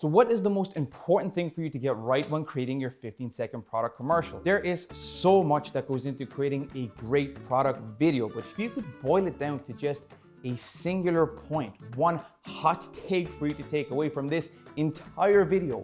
So what is the most important thing for you to get right when creating your 15-second product commercial? There is so much that goes into creating a great product video, but if you could boil it down to just a singular point, one hot take for you to take away from this entire video,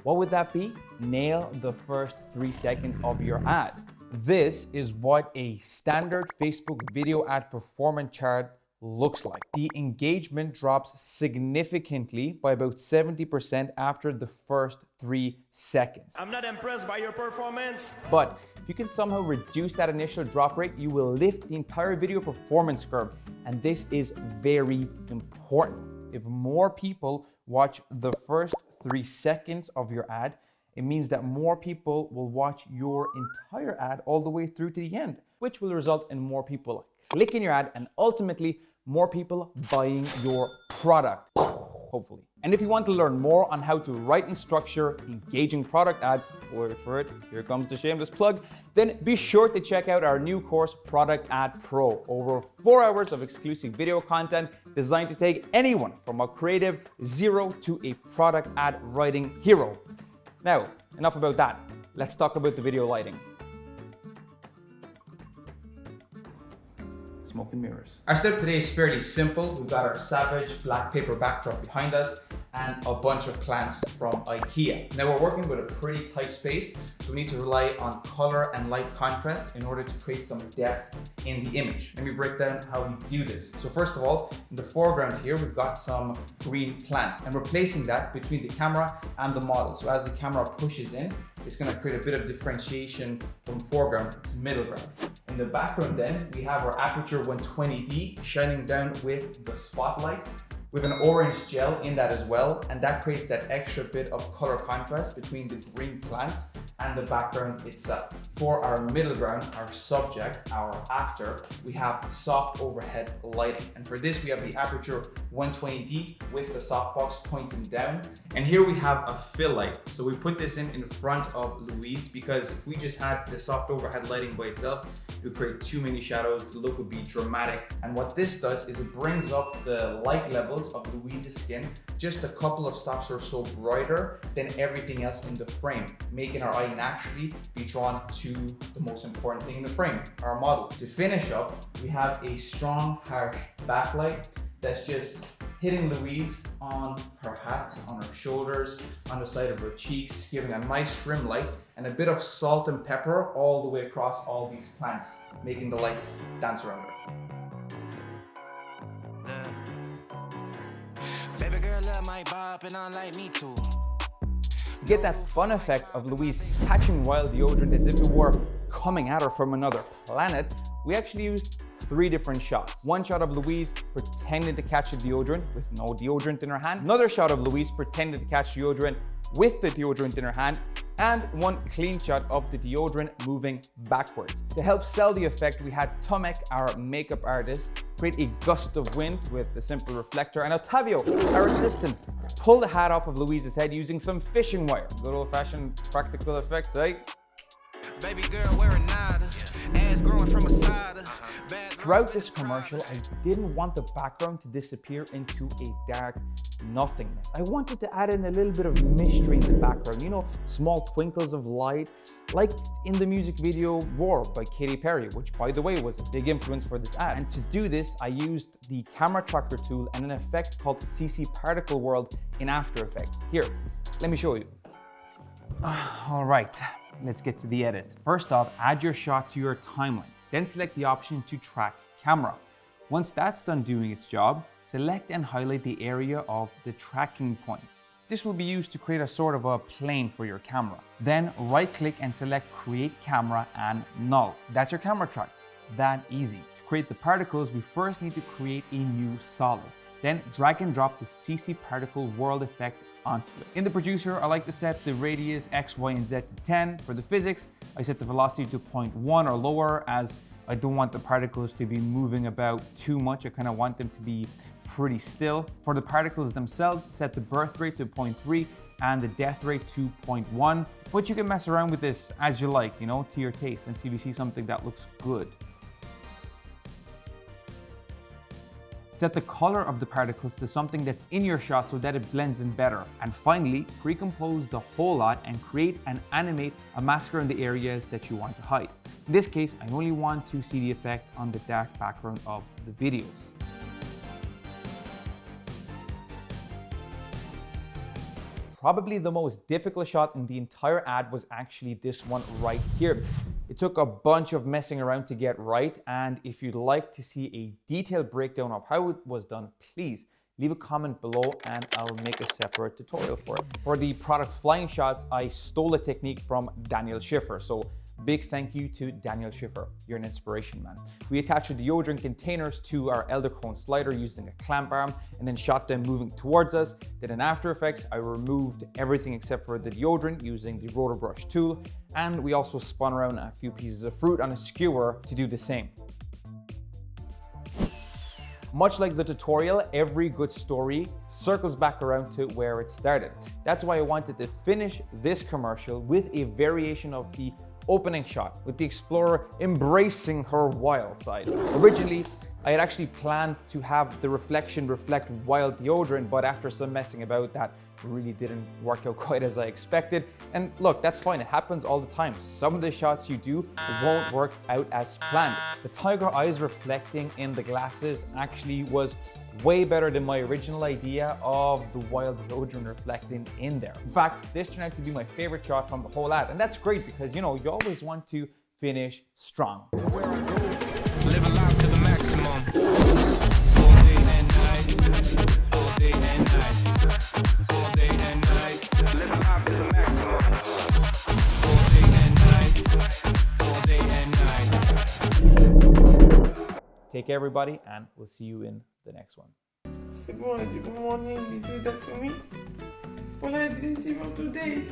what would that be? Nail the first 3 seconds of your ad. This is what a standard Facebook video ad performance chart looks like. The engagement drops significantly by about 70% after the first 3 seconds. I'm not impressed by your performance. But if you can somehow reduce that initial drop rate, you will lift the entire video performance curve. And this is very important. If more people watch the first 3 seconds of your ad, it means that more people will watch your entire ad all the way through to the end, which will result in more people clicking your ad and ultimately more people buying your product, hopefully. And if you want to learn more on how to write and structure engaging product ads, wait for it, here comes the shameless plug, then be sure to check out our new course, Product Ad Pro. Over 4 hours of exclusive video content designed to take anyone from a creative zero to a product ad writing hero. Now, enough about that. Let's talk about the video lighting. Smoke and mirrors. Our setup today is fairly simple. We've got our Savage black paper backdrop behind us and a bunch of plants from IKEA. Now we're working with a pretty tight space, so we need to rely on color and light contrast in order to create some depth in the image. Let me break down how we do this. So first of all, in the foreground here, we've got some green plants and we're placing that between the camera and the model. So as the camera pushes in, it's gonna create a bit of differentiation from foreground to middle ground. In the background then, we have our aperture 120D shining down with the spotlight, with an orange gel in that as well, and that creates that extra bit of color contrast between the green plants and the background itself. For our middle ground, our subject, our actor, we have soft overhead lighting. And for this, we have the aperture 120D with the softbox pointing down. And here we have a fill light. So we put this in front of Louise because if we just had the soft overhead lighting by itself, it would create too many shadows, the look would be dramatic. And what this does is it brings up the light levels of Louise's skin just a couple of stops or so brighter than everything else in the frame, making our eye naturally be drawn to the most important thing in the frame, our model. To finish up, we have a strong, harsh backlight that's just hitting Louise on her hat, on her shoulders, on the side of her cheeks, giving a nice trim light and a bit of salt and pepper all the way across all these plants, making the lights dance around her. Baby girl love my bop and unlike me too. To get that fun effect of Louise catching wild deodorant as if it were coming at her from another planet, we actually used 3 different shots. One shot of Louise pretending to catch the deodorant with no deodorant in her hand. Another shot of Louise pretending to catch deodorant with the deodorant in her hand. And one clean shot of the deodorant moving backwards. To help sell the effect, we had Tomek, our makeup artist, create a gust of wind with a simple reflector, and Ottavio, our assistant, pull the hat off of Louise's head using some fishing wire. Good old-fashioned practical effects, right? Baby girl wearing nada, ass growing from a side. Throughout this commercial, I didn't want the background to disappear into a dark nothingness. I wanted to add in a little bit of mystery in the background, you know, small twinkles of light, like in the music video Roar by Katy Perry, which by the way was a big influence for this ad. And to do this, I used the camera tracker tool and an effect called CC Particle World in After Effects. Here, let me show you. All right. Let's get to the edit. First off, add your shot to your timeline. Then select the option to track camera. Once that's done doing its job, select and highlight the area of the tracking points. This will be used to create a sort of a plane for your camera. Then right-click and select Create Camera and Null. That's your camera track. That easy. To create the particles, we first need to create a new solid. Then drag and drop the CC Particle World effect onto it. In the producer, I like to set the radius X, Y, and Z to 10. For the physics, I set the velocity to 0.1 or lower, as I don't want the particles to be moving about too much. I kind of want them to be pretty still. For the particles themselves, set the birth rate to 0.3 and the death rate to 0.1. But you can mess around with this as you like, you know, to your taste, until you see something that looks good. Set the color of the particles to something that's in your shot so that it blends in better. And finally, pre-compose the whole lot and create and animate a mask around the areas that you want to hide. In this case, I only want to see the effect on the dark background of the videos. Probably the most difficult shot in the entire ad was actually this one right here. It took a bunch of messing around to get right, and if you'd like to see a detailed breakdown of how it was done, please leave a comment below and I'll make a separate tutorial for it. For the product flying shots, I stole a technique from Daniel Schiffer, so big thank you to Daniel Schiffer. You're an inspiration, man. We attached the deodorant containers to our elder cone slider using a clamp arm and then shot them moving towards us. Then in After Effects, I removed everything except for the deodorant using the rotor brush tool. And we also spun around a few pieces of fruit on a skewer to do the same. Much like the tutorial, every good story circles back around to where it started. That's why I wanted to finish this commercial with a variation of the opening shot, with the explorer embracing her wild side. Originally, I had actually planned to have the reflection reflect wild deodorant, but after some messing about, that really didn't work out quite as I expected. And look, that's fine, it happens all the time. Some of the shots you do won't work out as planned. The tiger eyes reflecting in the glasses actually was way better than my original idea of the wild deodorant reflecting in there. In fact, this turned out to be my favorite shot from the whole ad, and that's great because, you know, you always want to finish strong. Living life to the maximum. All day and night. All day and night. All day and night. Living life to the maximum. All day and night. All day and night. Take care, everybody, and we'll see you in the next one. C'est bon, on a dit good morning, you do that to me? Well, I didn't see for 2 days.